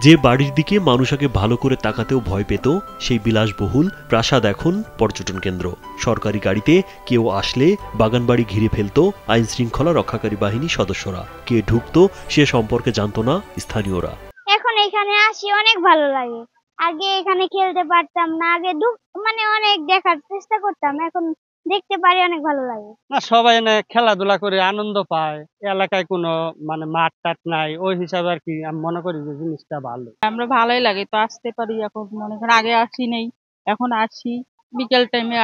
যে বাড়ির দিকে মানুষ আগে ভালো করে তাকাতেও ভয় পেত, সেই বিলাসবহুল প্রাসাদ এখন পর্যটন কেন্দ্র। সরকারি গাড়িতে কেউ আসলে বাগানবাড়ি ঘিরে ফেলত আইন শৃঙ্খলা রক্ষাকারী বাহিনী সদস্যরা। কে ঢুকতো সে সম্পর্কে জানত না স্থানীয়রা। এখন এখানে আসি অনেক ভালো লাগে। আগে এখানে খেলতে পারতাম না, আগে অনেক দেখার চেষ্টা করতাম, এখন দেখতে পারি অনেক ভালো লাগে। না, সবাই এনে খেলাধুলা করে আনন্দ পায়। এলাকায় কোনো মাঠ টাট নাই, ওই হিসাবে আর কি আমি মনে করি যে জিনিসটা ভালো। আমরা ভালোই লাগে তো আসতে পারি। এখন মনে করেন আগে আসি নেই, এখন আসি বিকেল টাইমে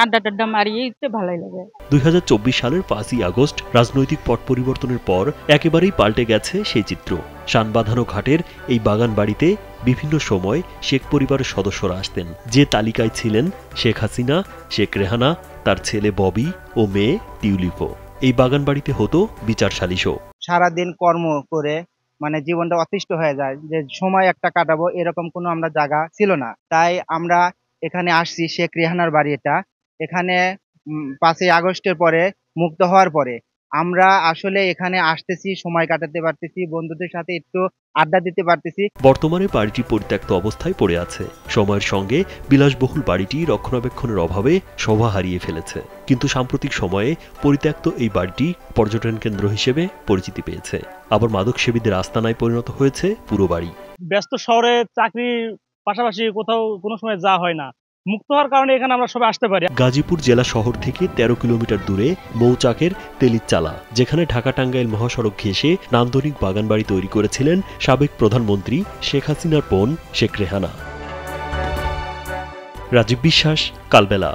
আড্ডা টাড্ডা মারিয়ে ভালোই লাগে। 2024 সালের 5ই আগস্ট রাজনৈতিক পট পরিবর্তনের পর একেবারেই পাল্টে গেছে সেই চিত্র। শানবাঁধানো ঘাটের এই বাগান বাড়িতে বিভিন্ন সময় শেখ পরিবারের সদস্যরা আসতেন। যে তালিকায় ছিলেন শেখ হাসিনা, শেখ রেহানা, তার ছেলে ববি ও মেয়ে টিউলিপও। এই বাগান বাড়িতে হতো বিচার সালিশও। সারাদিন কর্ম করে জীবনটা অতিষ্ঠ হয়ে যায়, যে সময় একটা কাটাবো এরকম কোনো আমরা জায়গা ছিল না। তাই আমরা এখানে আসছি, শেখ রেহানার বাড়ি এটা। এখানে 5ই আগস্টের পরে মুক্ত হওয়ার পরে আমরা আসলে এখানে আসতেছি, সময় কাটাতে পারতেছি, বন্ধুদের সাথে একটু আড্ডা দিতে পারতেছি। বর্তমানে বাড়িটি পরিত্যক্ত অবস্থায় পড়ে আছে। সময়ের সঙ্গে বিলাসবহুল বাড়িটি রক্ষণাবেক্ষণের অভাবে শোভা হারিয়ে ফেলেছে। কিন্তু সাম্প্রতিক সময়ে পরিত্যক্ত এই বাড়িটি পর্যটন কেন্দ্র হিসেবে পরিচিতি পেয়েছে। আবার মাদকসেবীদের আস্তানায় পরিণত হয়েছে পুরো বাড়ি। ব্যস্ত শহরে চাকরির পাশাপাশি কোথাও কোনো সময় যাওয়া হয় না, মুক্ত হওয়ার কারণে এখানে আমরা সবাই আসতে পারি। গাজীপুর জেলা শহর থেকে 13 কিলোমিটার দূরে মৌচাকের তেলিচালা, যেখানে ঢাকা টাঙ্গাইল মহাসড়ক ঘেঁষে নান্দনিক বাগানবাড়ি তৈরি করেছিলেন সাবেক প্রধানমন্ত্রী শেখ হাসিনার বোন শেখ রেহানা। রাজীব বিশ্বাস, কালবেলা।